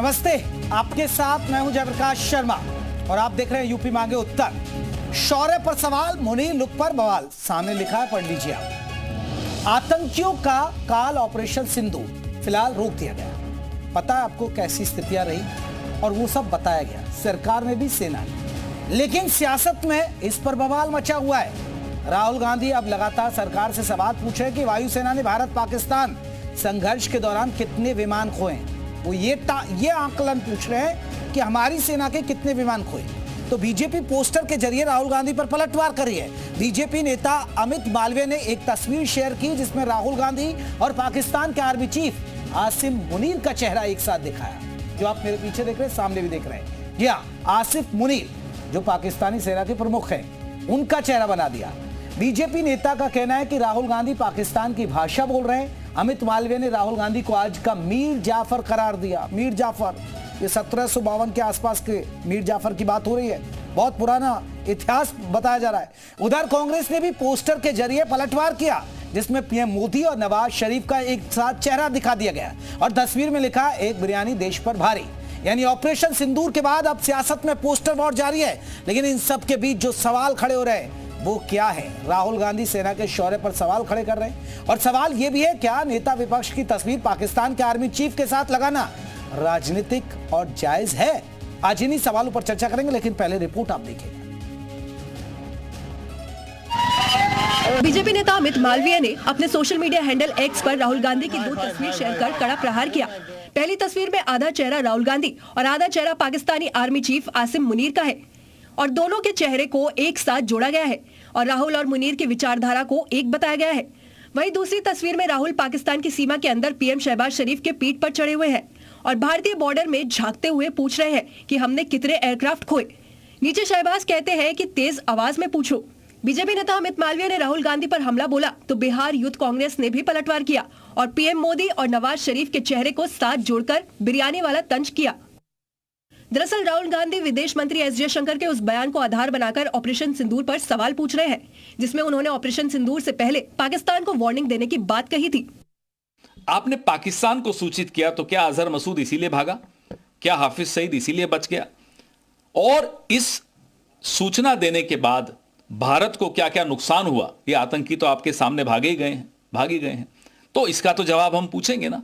नमस्ते, आपके साथ मैं हूं जयप्रकाश शर्मा और आप देख रहे हैं यूपी मांगे उत्तर। शौर्य पर सवाल, मुनीर लुक पर बवाल। सामने लिखा है, पढ़ लीजिए आप। आतंकियों का काल ऑपरेशन सिंदूर फिलहाल रोक दिया गया। पता है आपको कैसी स्थितियां रही और वो सब बताया गया सरकार में भी, सेना ने। लेकिन सियासत में इस पर बवाल मचा हुआ है। राहुल गांधी अब लगातार सरकार से सवाल पूछ रहे हैं कि वायुसेना ने भारत पाकिस्तान संघर्ष के दौरान कितने विमान खोए। वो ये आकलन पूछ रहे हैं कि हमारी सेना के कितने विमान खोए। तो बीजेपी पोस्टर के जरिए राहुल गांधी पर पलटवार कर रही है। बीजेपी नेता अमित मालवीय ने एक तस्वीर शेयर की जिसमें राहुल गांधी और पाकिस्तान के आर्मी चीफ आसिम मुनीर का चेहरा एक साथ दिखाया, जो आप मेरे पीछे देख रहे हैं, सामने भी देख रहे हैं। जी हाँ, आसिफ मुनीर जो पाकिस्तानी सेना के प्रमुख हैं, उनका चेहरा बना दिया। बीजेपी नेता का कहना है कि राहुल गांधी पाकिस्तान की भाषा बोल रहे हैं। अमित मालवीय ने राहुल गांधी को आज का मीर जाफर करार दिया। मीर जाफर, ये 1752 के आसपास के मीर जाफर की बात हो रही है। बहुत पुराना इतिहास बताया जा रहा है। उधर कांग्रेस ने भी पोस्टर के जरिए पलटवार किया जिसमें पीएम मोदी और नवाज शरीफ का एक साथ चेहरा दिखा दिया गया और तस्वीर में लिखा, एक बिरयानी देश पर भारी। यानी ऑपरेशन सिंदूर के बाद अब सियासत में पोस्टर वॉर जारी है। लेकिन इन सब के बीच जो सवाल खड़े हो रहे हैं वो क्या है? राहुल गांधी सेना के शौर्य पर सवाल खड़े कर रहे हैं और सवाल ये भी है, क्या नेता विपक्ष की तस्वीर पाकिस्तान के आर्मी चीफ के साथ लगाना राजनीतिक और जायज है? आज इन्हीं सवालों पर चर्चा करेंगे, लेकिन पहले रिपोर्ट आप देखिए। बीजेपी नेता अमित मालवीय ने अपने सोशल मीडिया हैंडल एक्स पर राहुल गांधी की 2 तस्वीर शेयर कर कड़ा प्रहार किया। पहली तस्वीर में आधा चेहरा राहुल गांधी और आधा चेहरा पाकिस्तानी आर्मी चीफ आसिम मुनीर का है और दोनों के चेहरे को एक साथ जोड़ा गया है और राहुल और मुनीर की विचारधारा को एक बताया गया है। वहीं दूसरी तस्वीर में राहुल पाकिस्तान की सीमा के अंदर पीएम शहबाज शरीफ के पीठ पर चढ़े हुए हैं और भारतीय बॉर्डर में झांकते हुए पूछ रहे हैं कि हमने कितने एयरक्राफ्ट खोए। नीचे शहबाज कहते हैं कि तेज आवाज में पूछो। बीजेपी नेता अमित मालवीय ने राहुल गांधी पर हमला बोला तो बिहार यूथ कांग्रेस ने भी पलटवार किया और पीएम मोदी और नवाज शरीफ के चेहरे को साथ जोड़कर बिरयानी वाला तंज किया। दरअसल राहुल गांधी विदेश मंत्री एस जयशंकर के उस बयान को आधार बनाकर ऑपरेशन सिंदूर पर सवाल पूछ रहे हैं, जिसमें उन्होंने ऑपरेशन सिंदूर से पहले पाकिस्तान को वार्निंग देने की बात कही थी। आपने पाकिस्तान को सूचित किया तो क्या अजहर मसूद इसीलिए भागा? क्या हाफिज सईद इसीलिए बच गया? और इस सूचना देने के बाद भारत को क्या क्या नुकसान हुआ? ये आतंकी तो आपके सामने भाग ही गए हैं। तो इसका तो जवाब हम पूछेंगे ना।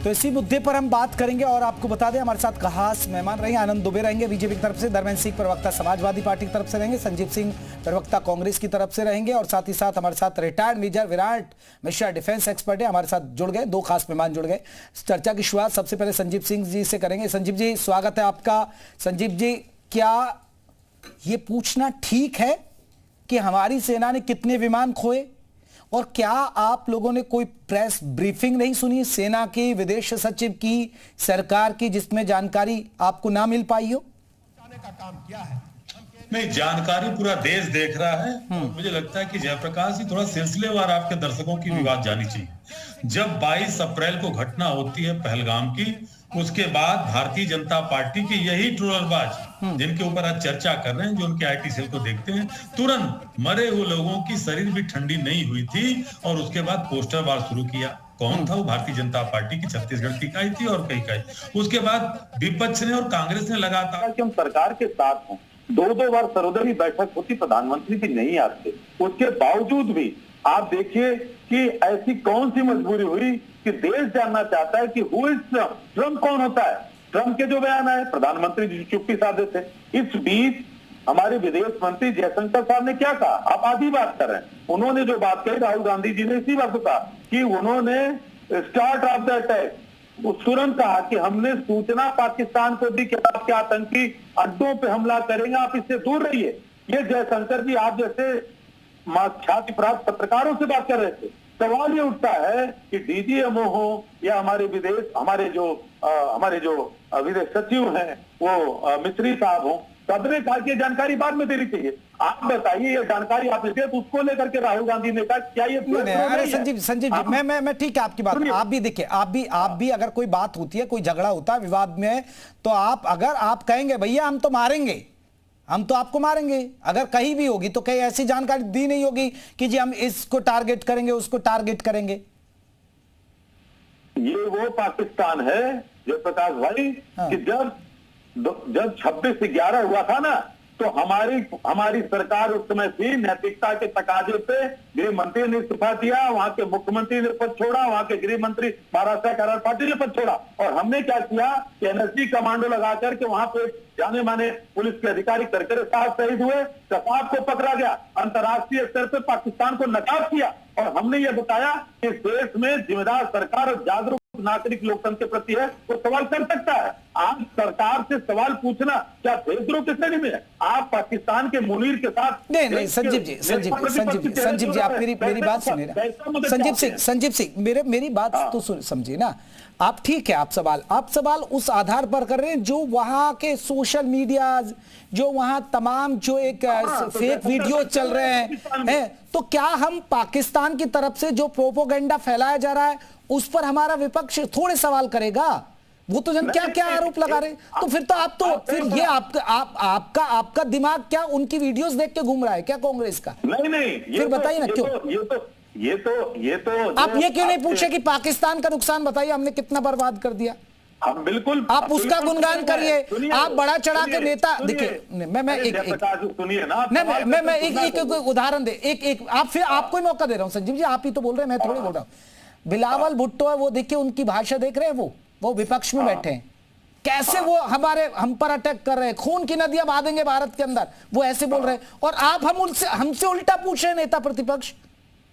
तो इसी मुद्दे पर हम बात करेंगे और आपको बता दें, हमारे साथ खास मेहमान रहेंगे। आनंद दुबे रहेंगे बीजेपी की तरफ से, धर्मेंद्र सिंह प्रवक्ता समाजवादी पार्टी की तरफ से रहेंगे, संजीव सिंह प्रवक्ता कांग्रेस की तरफ से रहेंगे और साथ ही साथ हमारे साथ retired major Virat Mishra defence expert है, हमारे साथ जुड़ गए। 2 खास मेहमान जुड़ गए। चर्चा की शुरुआत सबसे पहले संजीव सिंह जी से करेंगे। संजीव जी, स्वागत है आपका। संजीव जी, क्या ये पूछना ठीक है कि हमारी सेना ने कितने विमान खोए? और क्या आप लोगों ने कोई प्रेस ब्रीफिंग नहीं सुनी सेना की, विदेश सचिव की, सरकार की, जिसमें जानकारी आपको ना मिल पाई हो? का काम किया है नहीं, जानकारी पूरा देश देख रहा है। मुझे लगता है कि जयप्रकाश जी थोड़ा सिलसिलेवार आपके दर्शकों की भी बात जानी चाहिए। जब 22 अप्रैल को घटना होती है पहलगाम की, उसके बाद भारतीय जनता पार्टी के यही ट्रोलरबाज जिनके ऊपर आज चर्चा कर रहे हैं, जो उनके आईटी सेल को देखते हैं, तुरंत मरे हुए लोगों की शरीर भी ठंडी नहीं हुई थी और उसके बाद पोस्टर वार शुरू किया। कौन था वो? भारतीय जनता पार्टी की छत्तीसगढ़ की इकाई थी और कई इकाई। उसके बाद विपक्ष ने और कांग्रेस ने लगातार कि हम सरकार के साथ हों। 2 बार सर्वदलीय बैठक होती, प्रधानमंत्री जी नहीं आते। उसके बावजूद भी आप देखिए कि ऐसी कौन सी मजबूरी हुई कि देश जानना चाहता है कि हु इज ट्रम्प, ट्रम्प कौन होता है। ट्रम्प के जो बयान आए, प्रधानमंत्री जी चुप्पी साधे थे। इस बीच हमारे विदेश मंत्री जयशंकर साहब ने क्या कहा? आप आधी बात कर रहे हैं। उन्होंने जो बात कही, राहुल गांधी जी ने इसी बात को कहा कि उन्होंने स्टार्ट ऑफ द अटैक तुरंत कहा कि हमने सूचना पाकिस्तान को दी कि आपके आतंकी अड्डों पे हमला करेंगे, आप इससे दूर रहिए। ये जयशंकर जी आप जैसे ख्याति प्राप्त पत्रकारों से बात कर रहे थे। सवाल ये उठता है कि डीजीएमओ हो या हमारे जो विदेश सचिव हैं वो मिस्री साहब हो, सबने कहा कि जानकारी बाद में देनी चाहिए। आप बताइए, ये जानकारी आपने दी तो उसको लेकर के राहुल गांधी ने कहा क्या ये? अरे संजीव जी, मैं ठीक है आपकी बात। आप भी देखिए, आप भी अगर कोई बात होती है, कोई झगड़ा होता है विवाद में, तो अगर आप कहेंगे भैया हम तो मारेंगे, हम तो आपको मारेंगे, अगर कहीं भी होगी तो कहीं ऐसी जानकारी दी नहीं होगी कि जी हम इसको टारगेट करेंगे, उसको टारगेट करेंगे। ये वो पाकिस्तान है जयप्रकाश भाई कि जब 26/11 हुआ था ना, तो हमारी सरकार उस समय थी, नैतिकता के तकाजे पे गृह मंत्री ने इस्तीफा दिया, वहां के मुख्यमंत्री ने पद छोड़ा, वहां के गृह मंत्री महाराष्ट्र करार पार्टी ने पद छोड़ा, और हमने क्या किया कि एनएसजी कमांडो लगा करके वहां पे जाने माने पुलिस के अधिकारी करकरे साहब शहीद हुए, कसाब को पकड़ा गया, अंतर्राष्ट्रीय स्तर पर पाकिस्तान को नकाब किया, और हमने ये बताया कि इस देश में जिम्मेदार सरकार और जागरूक नागरिक लोकतंत्र के प्रति है, वो सवाल कर सकता है। आज सरकार से सवाल पूछना क्या देशद्रोह की श्रेणी में है? आप पाकिस्तान के मुनीर के साथ नहीं संजीव जी आप मेरी बात सुनिए ना। संजीव सिंह मेरी बात तो समझिए ना। आप ठीक है, आप सवाल उस आधार पर कर रहे हैं जो वहां के सोशल मीडिया, जो वहां तमाम जो एक फेक वीडियो चल रहे हैं, तो क्या हम पाकिस्तान की तरफ से जो प्रोपोगेंडा फैलाया जा रहा है उस पर हमारा विपक्ष थोड़े सवाल करेगा? वो तो जन क्या क्या आरोप लगा रहे, तो फिर तो आप तो फिर ये आपका दिमाग क्या उनकी वीडियोस देख के घूम रहा है क्या कांग्रेस का? नहीं फिर बताइए ना क्यों ये तो आप ये क्यों नहीं पूछे कि पाकिस्तान का नुकसान बताइए हमने कितना बर्बाद कर दिया? हम बिल्कुल आप उसका गुणगान करिए, आप बड़ा चढ़ा के नेता देखिए। मैं एक उदाहरण दे, एक आप फिर आपको ही मौका दे रहा हूं संजीव जी, आप ही तो बोल रहे हैं, मैं थोड़ी बोल रहा हूं। बिलावल भुट्टो है, वो देखिए उनकी भाषा देख रहे हैं, वो विपक्ष में बैठे हैं, कैसे वो हम पर अटैक कर रहे हैं, खून की नदियां बहा देंगे भारत के अंदर, वो ऐसे बोल रहे हैं, और आप हमसे उल्टा पूछ रहे हैं नेता प्रतिपक्ष।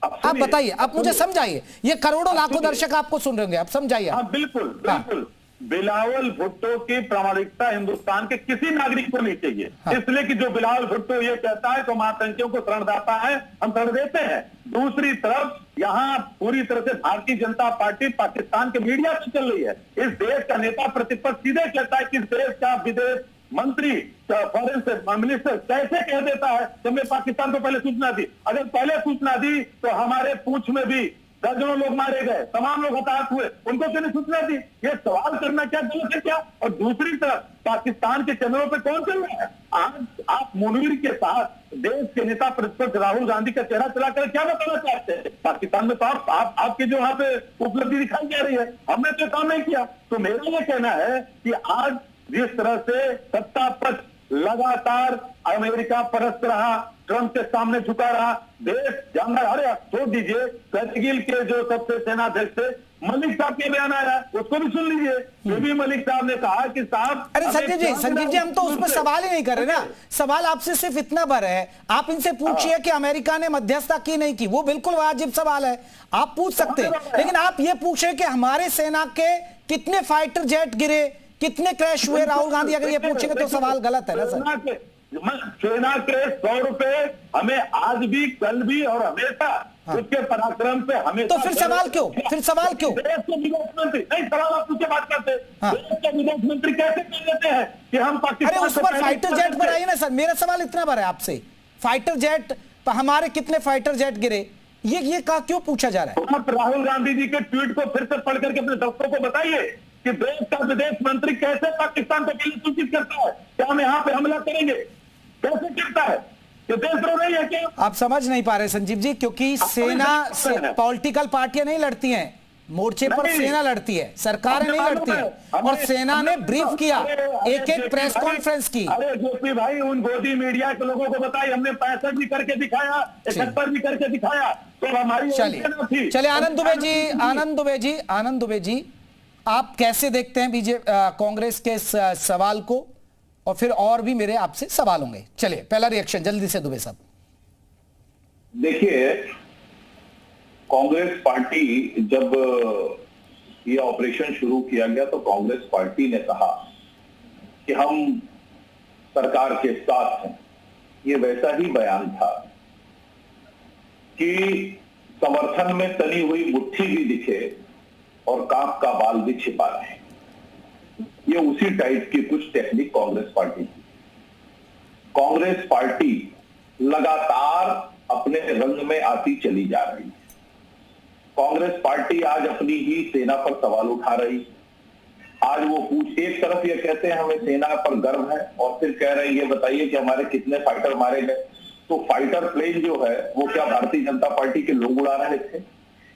आप बताइए, आप मुझे समझाइए, ये करोड़ों लाखों दर्शक आपको सुन रहे होंगे, आप समझाइए। बिल्कुल बिलावल भुट्टो की प्रामाणिकता हिंदुस्तान के किसी नागरिक को नहीं चाहिए। इसलिए कि जो बिलावल भुट्टो ये कहता है तो आतंकियों को शरणदाता है, हम शरण देते हैं। दूसरी तरफ यहाँ पूरी तरह से भारतीय जनता पार्टी पाकिस्तान के मीडिया से चल रही है। इस देश का नेता प्रतिपक्ष सीधे कहता है कि इस देश का विदेश मंत्री फॉरेन मिनिस्टर कैसे कह देता है कि हमने पाकिस्तान को पहले सूचना दी। अगर पहले सूचना दी तो हमारे पूंछ में भी दर्जनों लोग मारे गए, तमाम लोग हताहत हुए, उनको क्यों नहीं सूचना दी? ये सवाल करना क्या गलत है क्या? और दूसरी तरफ पाकिस्तान के चैनलों पे कौन चल रहा है? आज आप मुनीर के साथ देश के नेता प्रतिपक्ष राहुल गांधी का चेहरा चलाकर क्या बताना चाहते हैं? पाकिस्तान में तो आपकी जो वहां पे उपलब्धि दिखाई जा रही है, हमने तो काम नहीं किया। तो मेरा ये कहना है कि आज जिस तरह से सत्ता पक्ष लगातार अमेरिका परस्त रहा, ट्रंप के सामने झुका रहा, देश जानना, अरे छोड़ दीजिए, करगिल के जो सबसे सेनाध्यक्ष थे मलिक साहब के बयान आया, उसको भी सुन लीजिए। ये भी मलिक साहब ने कहा कि साहब, अरे संजीव जी हम तो उस पर सवाल ही नहीं कर रहे ना। सवाल आपसे सिर्फ इतना भर है, आप इनसे पूछिए कि अमेरिका ने मध्यस्थता की नहीं की, वो बिल्कुल वाजिब सवाल है, आप पूछ सकते हैं। लेकिन आप ये पूछे कि हमारे सेना के कितने फाइटर जेट गिरे, कितने क्रैश हुए, राहुल गांधी अगर ये पूछेंगे तो सवाल गलत है ना सर। सेना के 100 रुपए हमें आज भी, कल भी और हमेशा उसके पराक्रम पे हमेशा। तो फिर सवाल क्यों? देश के विदेश मंत्री नहीं, सवाल आप पूछे बात करते, देश के विदेश मंत्री कैसे कह देते हैं कि हम पाकिस्तान? अरे उस पर फाइटर जेट पर आइए ना सर, मेरा सवाल इतना भर है आपसे, फाइटर जेट हमारे कितने फाइटर जेट गिरे, ये क्यों पूछा जा रहा है? आप राहुल गांधी जी के ट्वीट को फिर से पढ़ करके अपने दर्शकों को बताइए कि देश का विदेश मंत्री कैसे पाकिस्तान को पहले सूचित करता है कि हम यहाँ पे हमला करेंगे, कैसे करता है? ये देशद्रोह नहीं है क्या? आप समझ नहीं पा रहे संजीव जी, क्योंकि सेना पॉलिटिकल पार्टियां नहीं लड़ती हैं मोर्चे पर, सेना लड़ती है, सरकारें नहीं लड़ती है। और सेना ने ब्रीफ किया, एक प्रेस कॉन्फ्रेंस की। अरे जोशी भाई, उन गोदी मीडिया के लोगों को बताइए, हमने 65 भी करके दिखाया, 71 भी करके दिखाया, तो हमारी चलिए आनंद दुबे जी आप कैसे देखते हैं कांग्रेस के सवाल को? और फिर और भी मेरे आपसे सवाल होंगे। चलिए पहला रिएक्शन जल्दी से दुबे साहब। देखिए, कांग्रेस पार्टी जब ये ऑपरेशन शुरू किया गया तो कांग्रेस पार्टी ने कहा कि हम सरकार के साथ हैं। ये वैसा ही बयान था कि समर्थन में तनी हुई मुट्ठी भी दिखे और कांख का बाल भी छिपा रहे। ये उसी टाइप की कुछ टेक्निक कांग्रेस पार्टी की। कांग्रेस पार्टी लगातार अपने रंग में आती चली जा रही है। कांग्रेस पार्टी आज अपनी ही सेना पर सवाल उठा रही। आज वो एक तरफ ये कहते हैं हमें सेना पर गर्व है, और फिर कह रहे हैं ये बताइए कि हमारे कितने फाइटर मारे गए। तो फाइटर प्लेन जो है वो क्या भारतीय जनता पार्टी के लोग उड़ा रहे थे?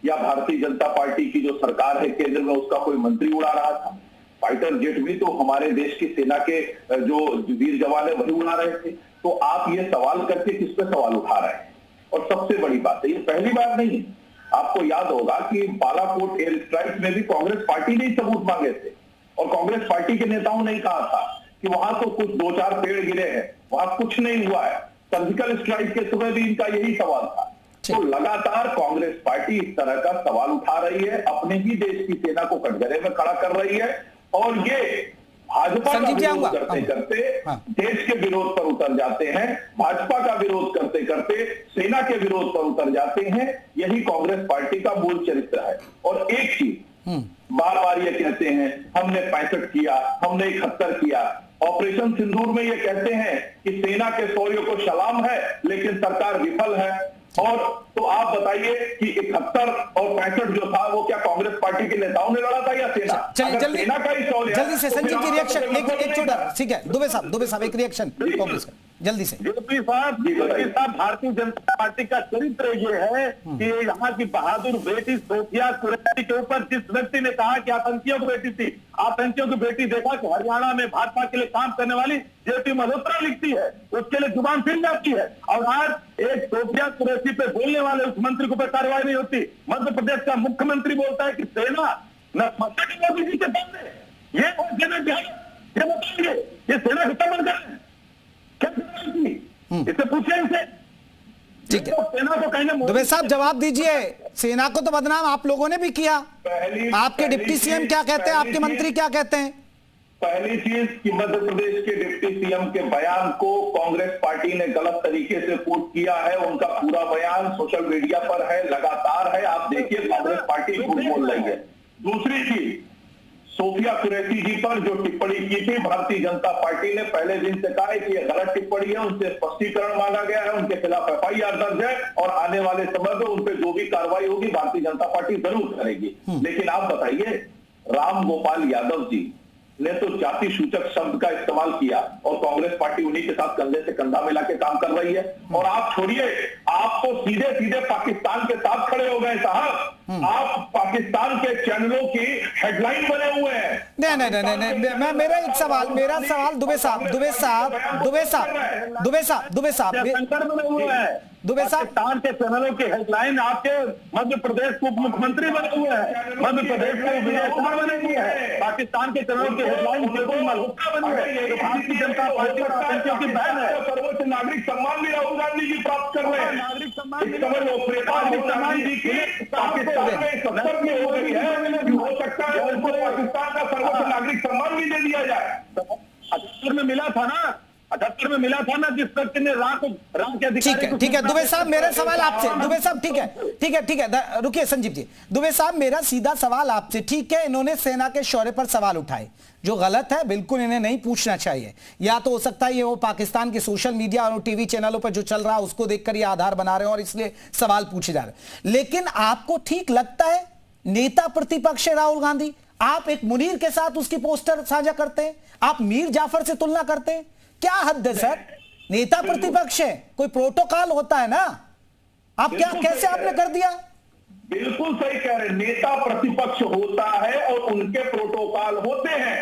या भारतीय जनता पार्टी की जो सरकार है केंद्र में उसका कोई मंत्री उड़ा रहा था? फाइटर जेट भी तो हमारे देश की सेना के जो वीर जवान है वही उड़ा रहे थे। तो आप ये सवाल करके किस पे सवाल उठा रहे हैं? और सबसे बड़ी बात है, ये पहली बार नहीं है। आपको याद होगा कि बालाकोट एयर स्ट्राइक में भी कांग्रेस पार्टी ने सबूत मांगे थे और कांग्रेस पार्टी के नेताओं ने कहा था कि वहां तो कुछ 2-4 पेड़ गिरे हैं, वहां कुछ नहीं हुआ है। सर्जिकल स्ट्राइक के समय भी इनका यही सवाल था। तो लगातार कांग्रेस पार्टी इस तरह का सवाल उठा रही है, अपने ही देश की सेना को कटघरे में खड़ा कर रही है और ये भाजपा का विरोध करते करते देश के विरोध पर उतर जाते हैं, भाजपा का विरोध करते करते सेना के विरोध पर उतर जाते हैं। यही कांग्रेस पार्टी का मूल चरित्र है। और एक ही बार बार ये कहते हैं हमने 65 किया, हमने 71 किया। ऑपरेशन सिंदूर में ये कहते हैं कि सेना के शौर्य को सलाम है लेकिन सरकार विफल है। और तो आप बताइए कि 71 और 65 जो था वो क्या कांग्रेस पार्टी के नेताओं ने लड़ा था या सेना? जल्दी सेना का ही शौर्य जल्दी से संजीव की रिएक्शन एक छोटा, ठीक है दुबे साहब एक रिएक्शन कांग्रेस का जल्दी से। जेपी साहब भारतीय जनता पार्टी का चरित्र ये है कि यहाँ की बहादुर बेटी सोफिया कुरैशी के ऊपर जिस व्यक्ति ने कहा कि आतंकियों की बेटी थी, आतंकियों की बेटी देखा कि हरियाणा में भाजपा के लिए काम करने वाली जेपी मल्होत्रा लिखती है, उसके लिए जुबान फिर जाती है। और आज एक सोफिया कुरैशी पे बोलने वाले उस मंत्री को पे कार्रवाई नहीं होती। मध्य प्रदेश का मुख्यमंत्री बोलता है कि सेना न मोदी जी के सामने ये बताएंगे ये सेना खत्म कर रहे हैं, इससे पूछे इनसे। ठीक है सेना को कहने दुबे साहब जवाब दीजिए। सेना को तो बदनाम आप लोगों ने भी किया। आपके डिप्टी सीएम क्या कहते हैं, आपके मंत्री क्या कहते हैं? पहली चीज कि मध्य प्रदेश के डिप्टी सीएम के बयान को कांग्रेस पार्टी ने गलत तरीके से कोट किया है। उनका पूरा बयान सोशल मीडिया पर है, लगातार है, आप देखिए कांग्रेस पार्टी झूठ बोल रही है। दूसरी चीज, सोफिया कुरैशी जी पर जो टिप्पणी की थी भारतीय जनता पार्टी ने पहले दिन से कहा है कि यह गलत टिप्पणी है, उनसे स्पष्टीकरण मांगा गया है, उनके खिलाफ FIR दर्ज है और आने वाले समय में उन पर जो भी कार्रवाई होगी भारतीय जनता पार्टी जरूर करेगी। लेकिन आप बताइए, राम गोपाल यादव जी ने तो जाति सूचक शब्द का इस्तेमाल किया और कांग्रेस पार्टी उन्हीं के साथ कंधे से कंधा मिला के काम कर रही है। और आप छोड़िए, आप तो सीधे सीधे पाकिस्तान के साथ खड़े हो गए साहब। आप पाकिस्तान के चैनलों की हेडलाइन बने हुए हैं। नहीं, मैं मेरा सवाल दुबे साहब पाकिस्तान के चैनलों की हेडलाइन आपके मध्य प्रदेश के उप मुख्यमंत्री बने हुए हैं, मध्य प्रदेश के विजय कुमार बने हुए हैं। पाकिस्तान के चैनलों की हेडलाइन जेपी मल्होत्रा बनी है। भारतीय जनता पार्टी और आतंकियों की बहन है। सर्वोच्च नागरिक सम्मान भी राहुल गांधी जी प्राप्त कर रहे हैं। नागरिक सम्मान जी की पाकिस्तान में सत्तर में हो गई है कि हो सकता है उनको पाकिस्तान का सर्वोच्च नागरिक सम्मान भी दे दिया जाए। 78 में मिला था ना, 78 में मिला था ना, जिस व्यक्ति ने राम के अधिकारी। ठीक है दुबे साहब मेरा सवाल आपसे, दुबे साहब ठीक है रुकिए संजीव जी। दुबे साहब मेरा सीधा सवाल आपसे, ठीक है इन्होंने सेना के शौर्य पर सवाल उठाए जो गलत है, बिल्कुल इन्हें नहीं पूछना चाहिए। या तो हो सकता है ये वो पाकिस्तान के सोशल मीडिया और टीवी चैनलों पर जो चल रहा है उसको देखकर ये आधार बना रहे हैं और इसलिए सवाल पूछे जा रहे हैं। लेकिन आपको ठीक लगता है नेता प्रतिपक्ष है राहुल गांधी, आप एक मुनीर के साथ उसकी पोस्टर साझा करते हैं, आप मीर जाफर से तुलना करते हैं, क्या हद है सर? नेता प्रतिपक्ष है, कोई प्रोटोकॉल होता है ना, आप क्या कैसे आपने कर दिया? बिल्कुल सही कह रहे हैं, नेता प्रतिपक्ष होता है और उनके प्रोटोकॉल होते हैं।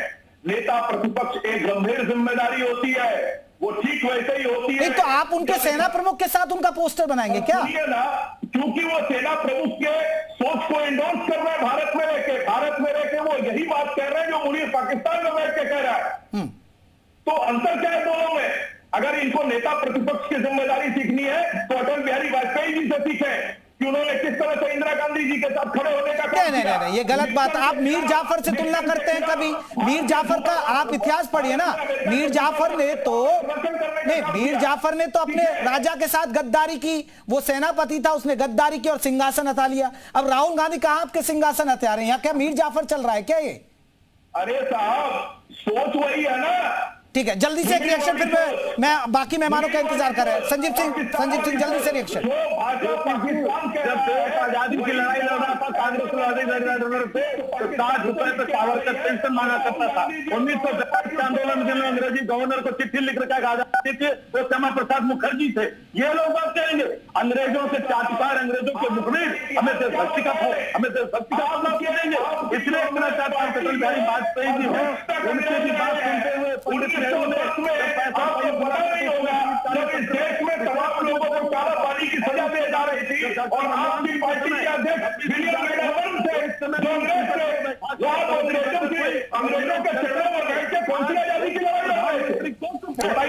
नेता प्रतिपक्ष एक गंभीर जिम्मेदारी होती है, वो ठीक वैसे ही होती है। नहीं तो आप उनके सेना प्रमुख के साथ उनका पोस्टर बनाएंगे क्या? ना, क्योंकि वो सेना प्रमुख के सोच को एंडोर्स कर रहे हैं। भारत में रहकर वो यही बात कह रहे हैं जो मुनीर पाकिस्तान में बैठ के कह रहा है। तो अंतर क्या है दोनों में? अगर इनको नेता प्रतिपक्ष की जिम्मेदारी सीखनी है तो अटल बिहारी वाजपेयी जी से सीखें कि उन्होंने किस तरह से इंदिरा गांधी जी के साथ खड़े होने का काम किया। नहीं, ये गलत बात। आप मीर जाफर से तुलना करते हैं कभी? मीर जाफर का आप इतिहास पढ़िए ना। मीर जाफर ने तो अपने राजा के साथ गद्दारी की, वो सेनापति था, उसने गद्दारी की और सिंहासन हटा लिया। अब राहुल गांधी कहां आपके सिंहासन हथा रहे हैं? यहाँ क्या मीर जाफर चल रहा है क्या ये? अरे साहब सोच वही है ना। ठीक है, जल्दी से एक रिएक्शन, फिर मैं बाकी मेहमानों का इंतजार कर रहे हैं। संजीव सिंह जल्दी से रिएक्शन। जब देश आजादी की लड़ाई लड़ रहा था कांग्रेस से तो 60 रुपए पे सावरकर पेंशन मांगा करता था। 1942 के आंदोलन के अंग्रेजी गवर्नर को चिट्ठी लिख रखा आजादी के वो श्यामा प्रसाद मुखर्जी थे। ये लोग बात करेंगे अंग्रेजों के चाटुकार, अंग्रेजों के मुखबिर, हमें देशभक्ति का मतलब किए देंगे। इसलिए इतना चाहता हूं अटल बिहारी वाजपेयी जी हो, उनकी भी बात सुनते हुए पंडित नेहरू ने जब इस देश में तमाम लोगों को काला पानी की सजा दी जा रही थी और आपकी पार्टी के अध्यक्ष विलियम मेडन से अंग्रेजों के चक्रों में बैठ के फांसी आजादी की लड़ाई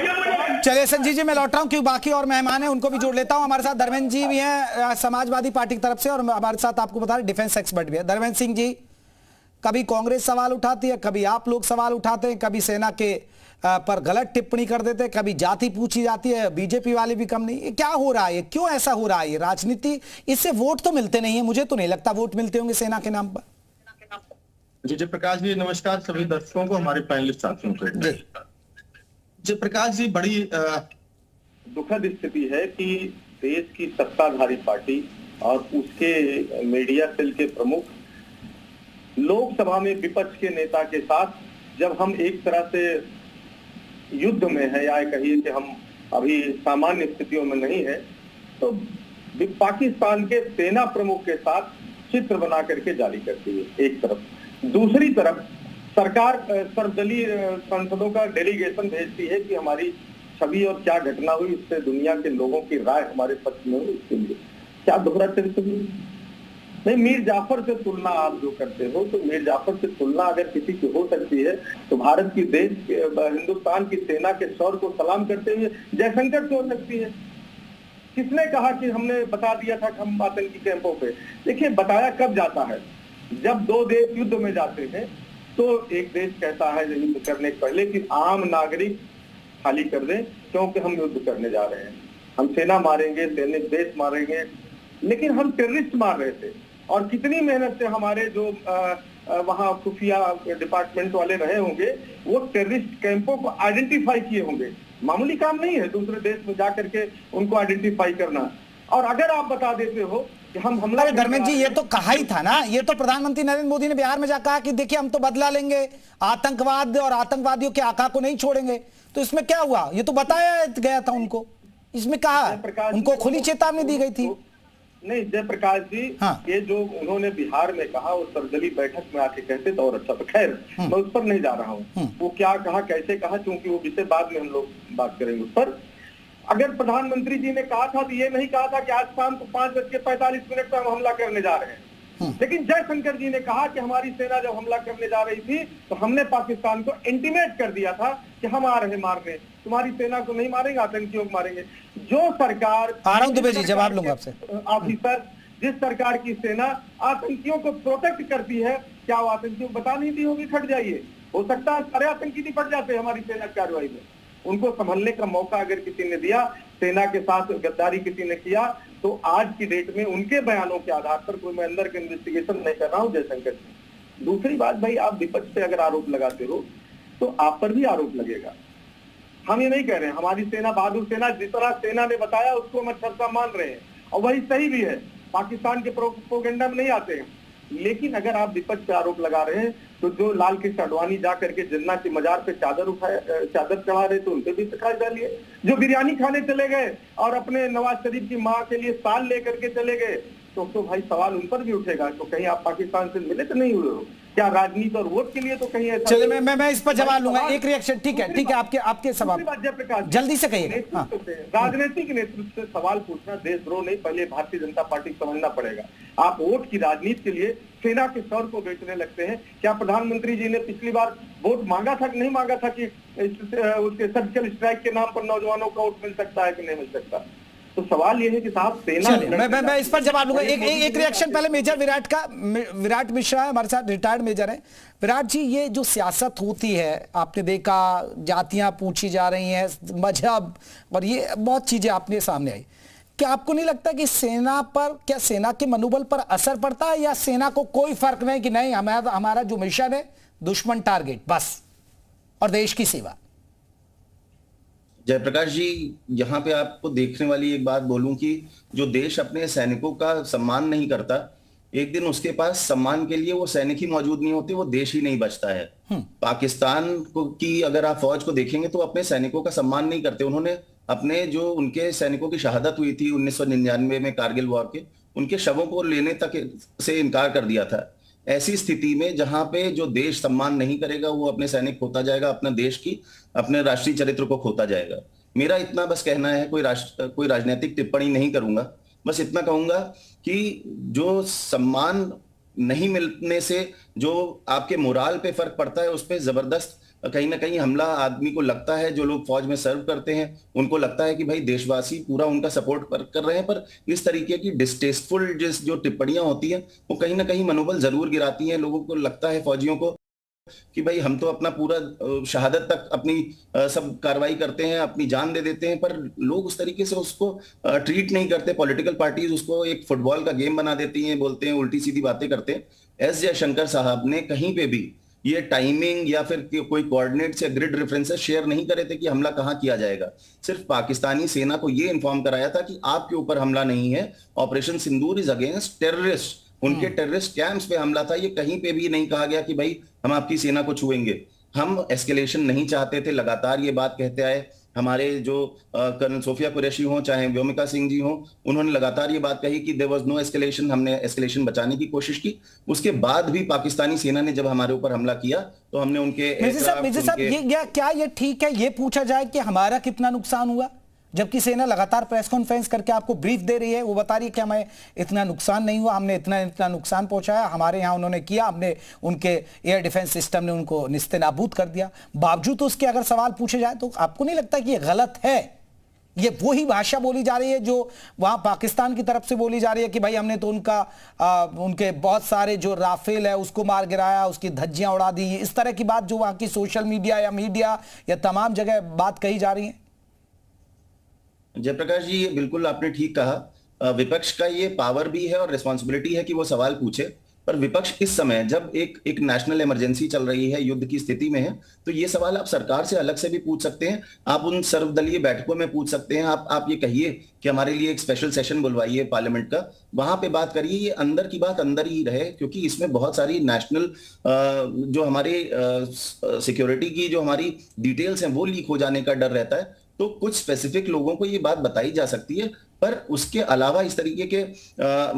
लड़ रहे थे। चलिए संजीव जी, मैं लौट रहा हूं क्योंकि बाकी और मेहमान हैं, उनको भी जोड़ लेता हूं। हमारे साथ धर्मेंद्र जी भी हैं समाजवादी पार्टी की तरफ से, और हमारे साथ आपको बता रहे डिफेंस एक्सपर्ट भी है। धर्मेंद्र सिंह जी, कभी कांग्रेस सवाल उठाती है, कभी आप लोग सवाल उठाते हैं, कभी सेना के पर गलत टिप्पणी कर देते हैं, कभी जाति पूछी जाती है, बीजेपी वाले भी कम नहीं। ये क्या हो रहा है, क्यों ऐसा हो रहा है? ये राजनीति, इससे वोट तो मिलते नहीं है, मुझे तो नहीं लगता वोट मिलते होंगे सेना के नाम पर। जी जयप्रकाश जी नमस्कार, सभी दर्शकों को, हमारे पैनलिस्ट साथियों को। जयप्रकाश जी, बड़ी दुखद स्थिति है कि देश की सत्ताधारी पार्टी और उसके मीडिया सेल के प्रमुख लोकसभा में विपक्ष के नेता के साथ जब हम एक तरह से युद्ध में है, या कहिए कि हम अभी सामान्य स्थितियों में नहीं है, तो पाकिस्तान के सेना प्रमुख के साथ चित्र बना करके जारी करती है एक तरफ। दूसरी तरफ सरकार सर्वदलीय सांसदों का डेलीगेशन भेजती है कि हमारी छवि और क्या घटना हुई उससे दुनिया के लोगों की राय हमारे पक्ष में हुई। इसके लिए क्या दोहरा चरित्र नहीं। मीर जाफर से तुलना आप जो करते हो, तो मीर जाफर से तुलना अगर किसी की हो सकती है तो भारत की देश हिंदुस्तान की सेना के शौर्य को सलाम करते हुए जयशंकर से हो सकती है। किसने कहा कि हमने बता दिया था कि हम आतंकी कैंपों पे? देखिए, बताया कब जाता है, जब दो देश युद्ध में जाते हैं तो एक देश कहता है युद्ध करने के पहले कि आम नागरिक खाली कर दें क्योंकि हम युद्ध करने जा रहे हैं, हम सेना मारेंगे, सैनिक देश मारेंगे। लेकिन हम टेररिस्ट मार रहे थे, और कितनी मेहनत से हमारे जो वहां खुफिया डिपार्टमेंट वाले रहे होंगे वो टेररिस्ट कैंपों को आइडेंटिफाई किए होंगे। मामूली काम नहीं है दूसरे देश में जाकर के उनको आइडेंटिफाई करना। और अगर आप बता देते हो कि हम हमला, धर्मेंद्र जी, ये तो कहा ही था ना, ये तो प्रधानमंत्री नरेंद्र मोदी ने बिहार में जाकर कहा कि देखिए हम तो बदला लेंगे, आतंकवाद और आतंकवादियों के आका को नहीं छोड़ेंगे। तो इसमें क्या हुआ? ये तो बताया गया था उनको, इसमें कहा उनको खुली चेतावनी दी गई थी। नहीं जयप्रकाश जी, हाँ। ये जो उन्होंने बिहार में कहा वो सर्वदलीय बैठक में आके कहते तो और अच्छा। तो खैर मैं उस पर नहीं जा रहा हूँ, वो क्या कहा कैसे कहा, क्योंकि वो विषय बाद में हम लोग बात करेंगे उस पर। अगर प्रधानमंत्री जी ने कहा था तो ये नहीं कहा था कि आज शाम को 5:45 पर हम हमला करने जा रहे हैं। लेकिन जयशंकर जी ने कहा कि हमारी सेना जब हमला करने जा रही थी तो हमने पाकिस्तान को इंटीमेट कर दिया था कि हम आ रहे मारने, तुम्हारी सेना को नहीं मारेंगे, आतंकियों को मारेंगे। जो सरकार, आ रहा हूं दुबे जी, जवाब लूंगा आपसे। ऑफिसर, जिस सरकार की सेना आतंकियों को प्रोटेक्ट करती है, क्या वो आतंकियों को बता नहीं दी होगी खट जाइए? हो सकता है सारे आतंकी निपट जाते हैं हमारी सेना की कार्रवाई में। उनको संभलने का मौका अगर किसी ने दिया, सेना के साथ गद्दारी किसी ने किया, तो आज की डेट में उनके बयानों के आधार पर कोई मैं अंदर का इन्वेस्टिगेशन नहीं कर रहा हूं जयशंकर जी। दूसरी बात, भाई आप विपक्ष पे अगर आरोप लगाते हो तो आप पर भी आरोप लगेगा। हम ये नहीं कह रहे हैं हमारी सेना बहादुर सेना, जिस तरह सेना ने बताया उसको हम अच्छा मान रहे हैं और वही सही भी है, पाकिस्तान के प्रोपेगेंडा में नहीं आते हैं। लेकिन अगर आप विपक्ष पे आरोप लगा रहे हैं तो जो लाल कृष्ण आडवाणी जा करके जिन्ना की मजार पे चादर चढ़ा रहे तो उनपे भी प्रकाश डालिए। जो बिरयानी खाने चले गए और अपने नवाज शरीफ की माँ के लिए साल लेकर के चले गए तो भाई सवाल उन पर भी उठेगा। तो कहीं आप पाकिस्तान से मिले तो नहीं हुए हो क्या? राजनीति और वोट के लिए तो कहीं ऐसा। चलिए मैं इस पर जवाब लूंगा, एक रिएक्शन। ठीक है आपके सवाल जल्दी से कहिए। राजनीतिक नेतृत्व से सवाल पूछना देशद्रोह नहीं, पहले भारतीय जनता पार्टी को समझना पड़ेगा। आप वोट की राजनीति के लिए सेना के सर को बेचने लगते हैं। क्या प्रधानमंत्री जी ने पिछली बार वोट मांगा था कि नहीं मांगा था कि उसके सर्जिकल स्ट्राइक के नाम पर नौजवानों का वोट मिल सकता है कि नहीं मिल सकता? तो सवाल ये है कि साहब सेना। मैं इस पर जवाब लूंगा। एक रिएक्शन पहले मेजर विराट का। विराट मिश्रा हमारे साथ रिटायर्ड मेजर है। विराट जी, ये जो सियासत होती है, आपने देखा जातियां पूछी जा रही हैं, मजहब और ये बहुत चीजें आपने सामने आई। क्या आपको नहीं लगता कि सेना पर, क्या सेना के मनोबल पर असर पड़ता है, या सेना को कोई फर्क नहीं कि नहीं हमारा जो मिशन है दुश्मन टारगेट बस और देश की सेवा? जयप्रकाश जी, यहाँ पे आपको देखने वाली एक बात बोलूं कि जो देश अपने सैनिकों का सम्मान नहीं करता एक दिन उसके पास सम्मान के लिए वो सैनिक ही मौजूद नहीं होते, वो देश ही नहीं बचता है। पाकिस्तान को की अगर आप फौज को देखेंगे तो अपने सैनिकों का सम्मान नहीं करते। उन्होंने अपने जो उनके सैनिकों की शहादत हुई थी 1999 में कारगिल वॉर के, उनके शवों को लेने तक से इनकार कर दिया था। ऐसी स्थिति में जहां पे जो देश सम्मान नहीं करेगा वो अपने सैनिक खोता जाएगा, अपने देश की, अपने राष्ट्रीय चरित्र को खोता जाएगा। मेरा इतना बस कहना है, कोई राजनीतिक टिप्पणी नहीं करूंगा, बस इतना कहूंगा कि जो सम्मान नहीं मिलने से जो आपके मोराल पे फर्क पड़ता है, उस पे जबरदस्त कहीं ना कहीं हमला आदमी को लगता है। जो लोग फौज में सर्व करते हैं उनको लगता है कि भाई देशवासी पूरा उनका सपोर्ट कर रहे हैं, पर इस तरीके की डिस्टेस्टफुल जो टिप्पणियां होती हैं वो कहीं ना कहीं मनोबल जरूर गिराती हैं। लोगों को लगता है, फौजियों को, कि भाई हम तो अपना पूरा शहादत तक अपनी सब कार्रवाई करते हैं, अपनी जान दे देते हैं, पर लोग उस तरीके से उसको ट्रीट नहीं करते। पॉलिटिकल पार्टीज उसको एक फुटबॉल का गेम बना देती हैं, बोलते हैं, उल्टी सीधी बातें करते हैं। एस जयशंकर साहब ने कहीं पे भी ये टाइमिंग या फिर कोई कोऑर्डिनेट्स या ग्रिड रेफरेंसेस शेयर नहीं करे थे कि हमला कहां किया जाएगा। सिर्फ पाकिस्तानी सेना को ये इन्फॉर्म कराया था कि आपके ऊपर हमला नहीं है, operation Sindoor is against terrorist. उनके टेररिस्ट कैंप्स पे हमला था। ये कहीं पे भी नहीं कहा गया कि भाई हम आपकी सेना को छुएंगे। हम एस्केलेशन नहीं चाहते थे, लगातार ये बात कहते आए। हमारे जो कर्नल सोफिया कुरैशी हो, चाहे व्योमिका सिंह जी हो, उन्होंने लगातार ये बात कही कि देयर वाज नो एस्केलेशन। हमने एस्केलेशन बचाने की कोशिश की। उसके बाद भी पाकिस्तानी सेना ने जब हमारे ऊपर हमला किया तो हमने उनके मिर्जा साहब ये क्या ये ठीक है ये पूछा जाए कि हमारा कितना नुकसान हुआ, जबकि सेना लगातार प्रेस कॉन्फ्रेंस करके आपको ब्रीफ दे रही है, वो बता रही है कि हमें इतना नुकसान नहीं हुआ, हमने इतना नुकसान पहुंचाया, हमारे यहाँ उन्होंने किया, हमने उनके एयर डिफेंस सिस्टम ने उनको निस्तेनाबूद कर दिया। बावजूद उसके अगर सवाल पूछे जाए तो आपको नहीं लगता कि ये गलत है? ये वही भाषा बोली जा रही है जो वहां पाकिस्तान की तरफ से बोली जा रही है कि भाई हमने तो उनके बहुत सारे जो राफेल है उसको मार गिराया, उसकी धज्जियां उड़ा दी। इस तरह की बात जो वहां की सोशल मीडिया या तमाम जगह बात कही जा रही है। जयप्रकाश जी, ये बिल्कुल आपने ठीक कहा। विपक्ष का ये पावर भी है और रिस्पॉन्सिबिलिटी है कि वो सवाल पूछे, पर विपक्ष इस समय जब एक नेशनल इमरजेंसी चल रही है, युद्ध की स्थिति में है, तो ये सवाल आप सरकार से अलग से भी पूछ सकते हैं। आप उन सर्वदलीय बैठकों में पूछ सकते हैं। आप ये कहिए कि हमारे लिए एक स्पेशल सेशन बुलवाइए पार्लियामेंट का, वहां पे बात करिए। ये अंदर की बात अंदर ही रहे, क्योंकि इसमें बहुत सारी नेशनल जो हमारे सिक्योरिटी की जो हमारी डिटेल्स हैं वो लीक हो जाने का डर रहता है। तो कुछ स्पेसिफिक लोगों को ये बात बताई जा सकती है, पर उसके अलावा इस तरीके के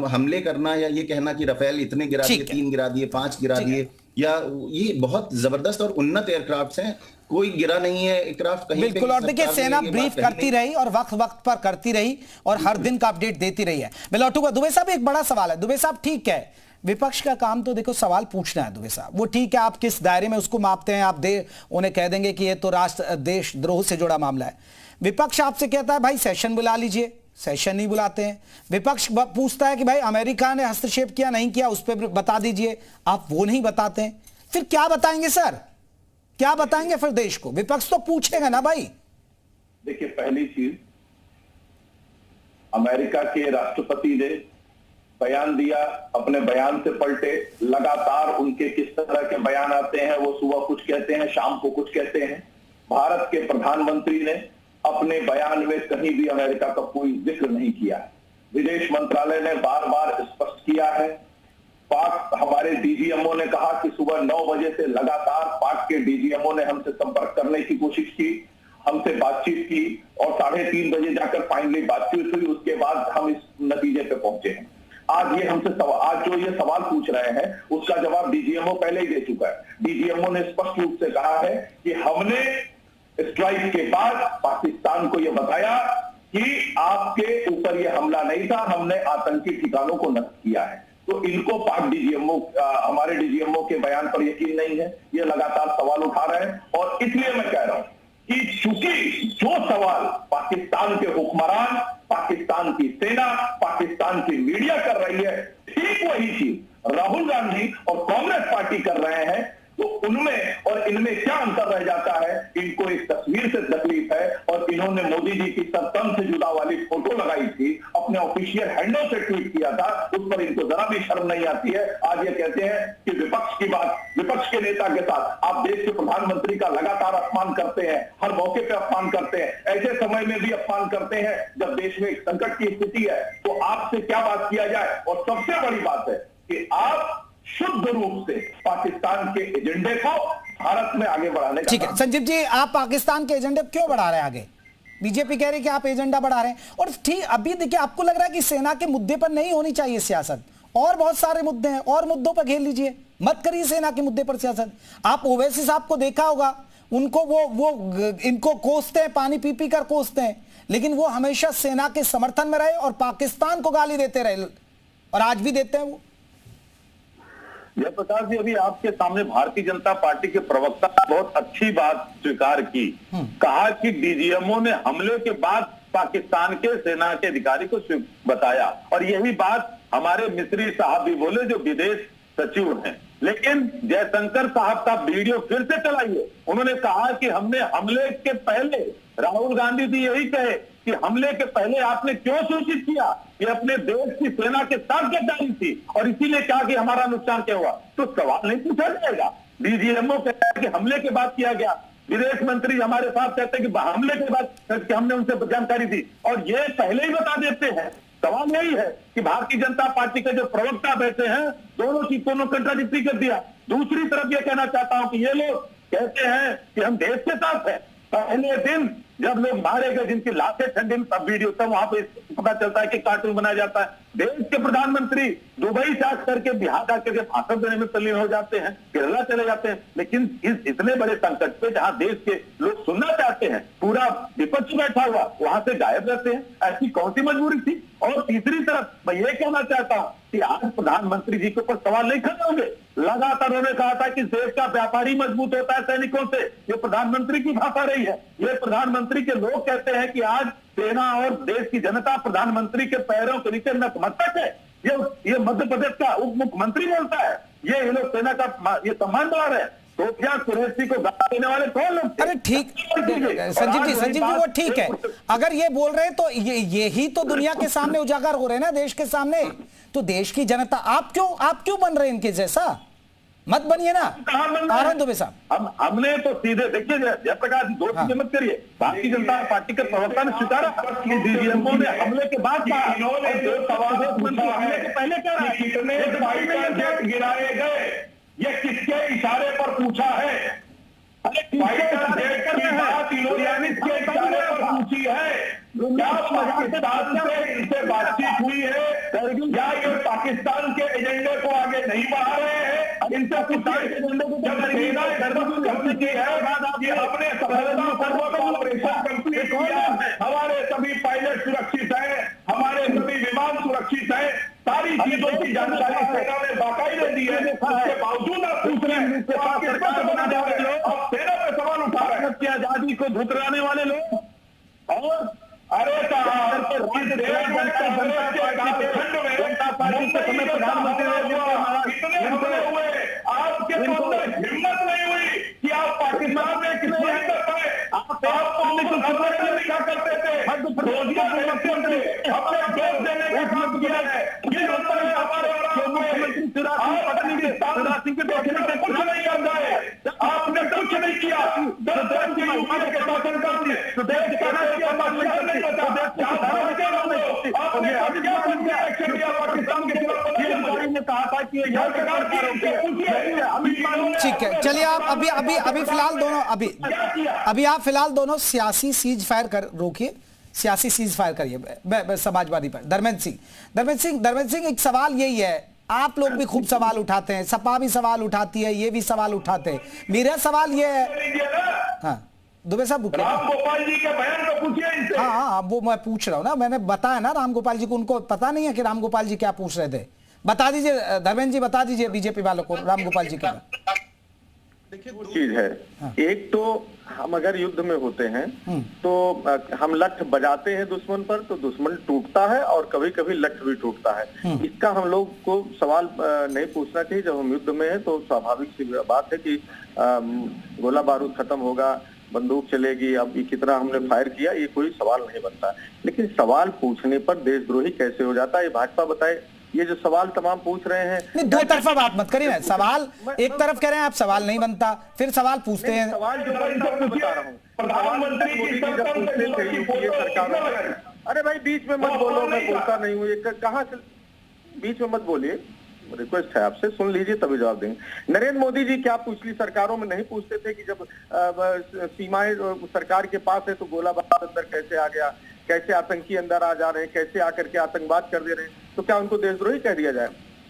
हमले करना या ये कहना कि राफेल इतने गिरा दिए, 3 गिरा दिए, 5 गिरा दिए, या ये बहुत जबरदस्त और उन्नत एयरक्राफ्ट हैं, कोई गिरा नहीं है एयरक्राफ्ट कहीं। बिल्कुल, और देखिए सेना ब्रीफ करती रही और वक्त पर करती रही और हर दिन का अपडेट देती रही है। मैं लौटूंगा। दुबे साहब, एक बड़ा सवाल है। दुबे साहब, ठीक है, विपक्ष का काम तो देखो सवाल पूछना है। दुबे साहब, वो ठीक है, आप किस दायरे में उसको मापते हैं, आप उन्हें कह देंगे कि ये तो राष्ट्र देशद्रोह से जुड़ा मामला है। विपक्ष आपसे कहता है भाई सेशन बुला लीजिए, सेशन नहीं बुलाते हैं। विपक्ष पूछता है कि भाई अमेरिका ने हस्तक्षेप किया नहीं किया, उस पर बता दीजिए, आप वो नहीं बताते हैं। फिर क्या बताएंगे सर, क्या बताएंगे फिर देश को? विपक्ष तो पूछेगा ना भाई। देखिए, पहली चीज, अमेरिका के राष्ट्रपति ने बयान दिया, अपने बयान से पलटे। लगातार उनके किस तरह के बयान आते हैं, वो सुबह कुछ कहते हैं, शाम को कुछ कहते हैं। भारत के प्रधानमंत्री ने अपने बयान में कहीं भी अमेरिका का कोई जिक्र नहीं किया। विदेश मंत्रालय ने बार बार स्पष्ट किया है। पाक हमारे डीजीएमओ ने कहा कि सुबह 9 बजे से लगातार पाक के डीजीएमओ ने हमसे संपर्क करने की कोशिश की, हमसे बातचीत की, और 3:30 बजे जाकर फाइनली बातचीत हुई। उसके बाद हम इस नतीजे पे पहुंचे हैं। आज जो ये सवाल पूछ रहे हैं उसका जवाब डीजीएमओ पहले ही दे चुका है। डीजीएमओ ने स्पष्ट रूप से कहा है कि हमने स्ट्राइक के बाद पाकिस्तान को यह बताया कि आपके ऊपर यह हमला नहीं था, हमने आतंकी ठिकानों को नष्ट किया है। तो इनको पाक डीजीएमओ, हमारे डीजीएमओ के बयान पर यकीन नहीं है। ये लगातार सवाल उठा रहे हैं, और इसलिए मैं कह रहा हूं कि चूंकि जो सवाल पाकिस्तान के हुक्मरान, पाकिस्तान की सेना, पाकिस्तान की मीडिया कर रही है, ठीक वही चीज राहुल गांधी और कांग्रेस पार्टी कर रहे हैं। तो उनमें और इनमें क्या अंतर रह जाता है? इनको एक तस्वीर से तकलीफ है, और इन्होंने मोदी जी की सरतम से जुदा वाली फोटो लगाई थी, अपने ऑफिशियल हैंडल से ट्वीट किया था, उस पर इनको जरा भी शर्म नहीं आती है। आज ये कहते हैं कि विपक्ष की बात, विपक्ष के नेता के साथ आप देश के प्रधानमंत्री का लगातार अपमान करते हैं, हर मौके पे अपमान करते हैं, ऐसे समय में भी अपमान करते हैं जब देश में एक संकट की स्थिति है। तो आपसे क्या बात किया जाए? और सबसे बड़ी बात है कि आप शुद्ध रूप से पाकिस्तान के एजेंडे को भारत में आगे बढ़ाने का ठीक है संजीव जी, आप पाकिस्तान के एजेंडे क्यों बढ़ा रहे हैं आगे? बीजेपी कह रही है कि आप एजेंडा बढ़ा रहे हैं, और ठीक अभी देखिए आपको लग रहा है कि सेना के मुद्दे पर नहीं होनी चाहिए सियासत, और बहुत सारे मुद्दे हैं और मुद्दों पर घेर लीजिए, मत करिए सेना के मुद्दे पर सियासत। आप ओवैसी साहब को देखा होगा, उनको वो इनको कोसते हैं, पानी पी पी कर कोसते हैं, लेकिन वो हमेशा सेना के समर्थन में रहे और पाकिस्तान को गाली देते रहे, और आज भी देते हैं वो। जयप्रकाश जी, अभी आपके सामने भारतीय जनता पार्टी के प्रवक्ता ने बहुत अच्छी बात स्वीकार की, कहा कि डीजीएमओ ने हमले के बाद पाकिस्तान के सेना के अधिकारी को बताया, और यही बात हमारे मिस्री साहब भी बोले जो विदेश सचिव हैं। लेकिन जयशंकर साहब का वीडियो फिर से चलाइए, उन्होंने कहा कि हमने हमले के पहले, राहुल गांधी जी यही कहे कि हमले के पहले आपने क्यों सूचित किया, कि अपने देश की सेना के साथ गद्दारी थी और इसीलिए कहा कि हमारा नुकसान क्या हुआ। तो सवाल नहीं पूछा जाएगा। डीजीएमओ कहता है कि हमले के बाद किया गया, विदेश मंत्री हमारे साथ कहते हैं कि हमले के बाद हमने उनसे जानकारी दी, और ये पहले ही बता देते हैं। सवाल यही है कि भारतीय जनता पार्टी के जो प्रवक्ता बैठे हैं, दोनों की दोनों कंट्राडिक्टरी कर दिया। दूसरी तरफ ये कहना चाहता हूं कि ये लोग कहते हैं कि हम देश के साथ हैं। पहले दिन जब लोग मारे गए, जिनकी लाशें ठंडी में, सब वीडियो तब वहां पे पता चलता है कि कार्टून बनाया जाता है। देश के प्रधानमंत्री दुबई से आकर के बिहार आकर के भाषण देने में तल्लीन हो जाते हैं, केरला चले जाते हैं, लेकिन इस इतने बड़े संकट पे जहां देश के लोग सुनना चाहते हैं, पूरा विपक्ष बैठा हुआ, वहां से गायब रहते हैं। ऐसी कौन सी मजबूरी थी? और तीसरी तरफ मैं ये कहना चाहता हूं कि आज प्रधानमंत्री जी के ऊपर सवाल नहीं खड़े होंगे। लगातार उन्होंने कहा था कि देश का व्यापारी मजबूत होता है सैनिकों से, ये प्रधानमंत्री की भाषा रही है। ये प्रधानमंत्री के लोग कहते हैं कि आज सेना और देश की जनता प्रधानमंत्री के पैरों के नीचे नतमस्तक है। ये मध्य प्रदेश का उप मुख्यमंत्री बोलता है, ये लोग सेना का ये सम्मान बढ़ा रहे हैं। सोफिया कुरैशी को गाली देने वाले कौन लोग? अरे ठीक संजीव जी वो ठीक है, अगर ये बोल रहे हैं तो यही तो दुनिया के सामने उजागर हो रहे हैं ना, देश के सामने। तो देश की जनता, आप क्यों बन रहे हैं इनके जैसा? मत बनिए ना आनंद दुबे साहब। हमने तो सीधे देखिए जयप्रकाश, दोस्ती मत करिए। भारतीय जनता पार्टी के प्रवक्ता ने स्वीकारा कि डीजीएमओ ने हमले के बाद हमले के पहले क्या कितने जेट गिराए गए, ये किसके इशारे पर पूछा है? फाइटर जेट की बात किसके इशारे पर पूछी है? क्या पाकिस्तान से इनसे बातचीत हुई है? क्या ये पाकिस्तान के एजेंडे को आगे नहीं बढ़ा रहे हैं? इनसे पाकिस्तान के एजेंडे को जब सेना करने की है कि हमने सफलतापूर्वक ऑपरेशन कंप्लीट किया, हमारे सभी पायलट सुरक्षित हैं, हमारे सभी विमान सुरक्षित हैं, सारी चीजों की जानकारी सेना ने बाकायदे दी है। उसके बावजूद आप पूछ रहे हैं सरकार बनाने वाले लोग, अब सेना पे सवाल उठा रहे हैं कि आजादी को धुतराने वाले लोग। और अरे आपके हिम्मत नहीं हुई कि आप पाकिस्तान में किसी हद तक पाए। क्या करते थे? रोजगार अपने देश देने का काम किया है। ये हमारे कुछ नहीं कर रहे, आपने कुछ नहीं किया। के शासन कर दिए, देश का नहीं बचा। कहा था कि ठीक है, चलिए आप अभी फिलहाल दोनों अभी आप फिलहाल दोनों सियासी सीज फायर कर रोकिए, सियासी सीज फायर करिए समाजवादी पर। धर्मेंद्र सिंह एक सवाल यही है, आप लोग भी खूब सवाल उठाते हैं, सपा भी सवाल उठाती है, ये भी सवाल उठाते हैं। मेरा सवाल ये है, हाँ दुबे साहब राम गोपाल जी के बयान को पूछिए इनसे। हाँ वो मैं पूछ रहा हूँ ना, मैंने बताया ना राम गोपाल जी को, उनको पता नहीं है कि राम गोपाल जी क्या पूछ रहे थे। बता दीजिए धर्मेंद्र जी, बता दीजिए बीजेपी वालों को राम गोपाल जी का। देखिए दो चीज है, एक तो हम अगर युद्ध में होते हैं तो हम लठ बजाते हैं दुश्मन पर तो दुश्मन टूटता है और कभी कभी लठ भी टूटता है। इसका हम लोग को सवाल नहीं पूछना चाहिए। जब हम युद्ध में हैं तो स्वाभाविक सी बात है कि गोला बारूद खत्म होगा, बंदूक चलेगी, अब ये कितना हमने फायर किया, ये कोई सवाल नहीं बनता। लेकिन सवाल पूछने पर देशद्रोही कैसे हो जाता है, ये भाजपा बताए। ये जो सवाल तमाम पूछ रहे हैं, नहीं दो तरफा बात मत करिए ना। सवाल एक तरफ कह रहे हैं आप, सवाल नहीं बनता, फिर सवाल पूछते हैं। सवाल जो बता रहा हूँ, प्रधानमंत्री की सरकार। अरे भाई बीच में मत बोलो, मैं बोलता नहीं हूँ, कहाँ से बीच में मत बोलिए। रिक्वेस्ट है आपसे, सुन लीजिए तभी जवाब देंगे। नरेंद्र मोदी जी क्या पिछली सरकारों में नहीं पूछते थे कि जब सीमाएं सरकार के पास है तो गोलाबार अंदर कैसे आ गया, कैसे आतंकी अंदर आ जा रहे हैं, कैसे आकर के आतंकवाद कर दे रहे हैं, तो क्या उनको देशद्रोही कह दिया जाए?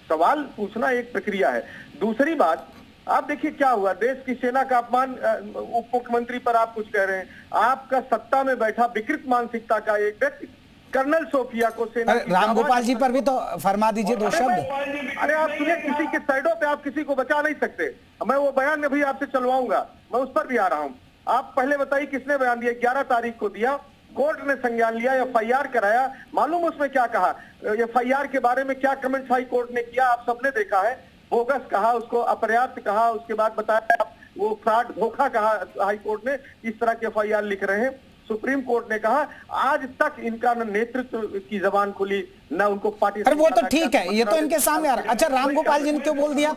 सवाल पूछना एक प्रक्रिया है। दूसरी बात, आप देखिए क्या हुआ, देश की सेना का अपमान, उप मुख्यमंत्री पर आप कुछ कह रहे हैं। आपका सत्ता में बैठा विकृत मानसिकता का एक व्यक्ति कर्नल सोफिया को सेना रामगोपाल जी पर भी तो फरमा दीजिए दो शब्द। अरे आप सुनिए, किसी के साइडों पे आप किसी को बचा नहीं सकते। मैं वो बयान भी आपसे चलवाऊंगा, मैं उस पर भी आ रहा हूं। आप पहले बताइए किसने बयान दिया? 11 तारीख को दिया, कोर्ट ने संज्ञान लिया, FIR कराया। मालूम उसमें क्या कहा? FIR के बारे में क्या कमेंट्स हाई कोर्ट ने किया आप सबने देखा है। बोगस कहा, उसको अपर्याप्त कहा, उसके बाद बताया वो फ्रॉड धोखा कहा हाई कोर्ट ने। इस तरह के FIR लिख रहे हैं। सुप्रीम कोर्ट ने कहा आज तक इनका न नेतृत्व की जबान खुली, न उनको पार्टी। अरे वो तो ठीक है, ये तो इनके सामने आ रहा है। अच्छा, रामगोपाल जी ने क्यों बोल दिया?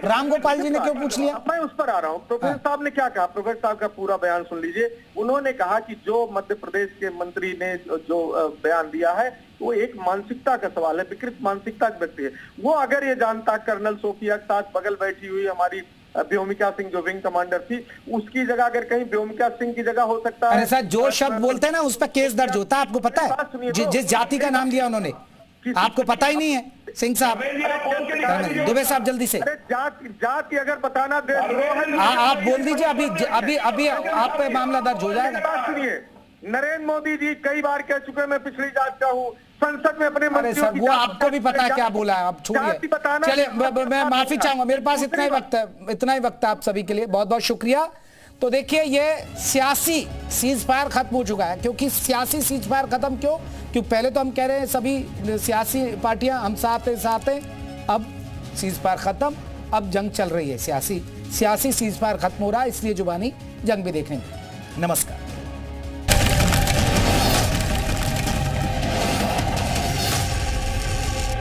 रामगोपाल जी ने क्यों पूछ लिया? मैं उस पर आ रहा हूँ। प्रोफेसर साहब ने क्या कहा? प्रोफेसर साहब का पूरा बयान सुन लीजिए। उन्होंने कहा कि जो मध्य प्रदेश के मंत्री ने जो बयान दिया है वो एक मानसिकता का सवाल है, विकृत मानसिकता का व्यक्ति है। वो अगर ये जानता कर्नल सोफिया के साथ बगल बैठी हुई हमारी व्योमिका सिंह जो विंग कमांडर थी, उसकी जगह अगर कहीं व्योमिका सिंह की जगह हो सकता है। अरे सर, जो शब्द बोलते हैं ना उस पर केस दर्ज होता है, आपको पता है? जिस जाति का नाम लिया उन्होंने, आपको पता ही नहीं है? सिंह साहब, दुबे साहब जल्दी से। जाति अगर बताना दे आप बोल दीजिए, अभी आप पे मामला दर्ज हो जाएगा। सुनिए, नरेंद्र मोदी जी कई बार कह चुके मैं पिछड़ी जात का हूँ, संसद में अपने मंत्रियों की वो आपको भी पता है क्या बोला है, आप छोड़िए। चलिए, मैं माफी चाहूंगा, मेरे पास इतना ही वक्त है आप सभी के लिए। बहुत बहुत शुक्रिया। तो देखिए, ये सियासी सीज फायर खत्म हो चुका है। क्योंकि सियासी सीज फायर खत्म क्यों? क्योंकि पहले तो हम कह रहे हैं सभी सियासी पार्टियां हम साथ हैं, अब सीज फायर खत्म, अब जंग चल रही है। सियासी सीज फायर खत्म हो रहा है, इसलिए जुबानी जंग भी देखेंगे। नमस्कार।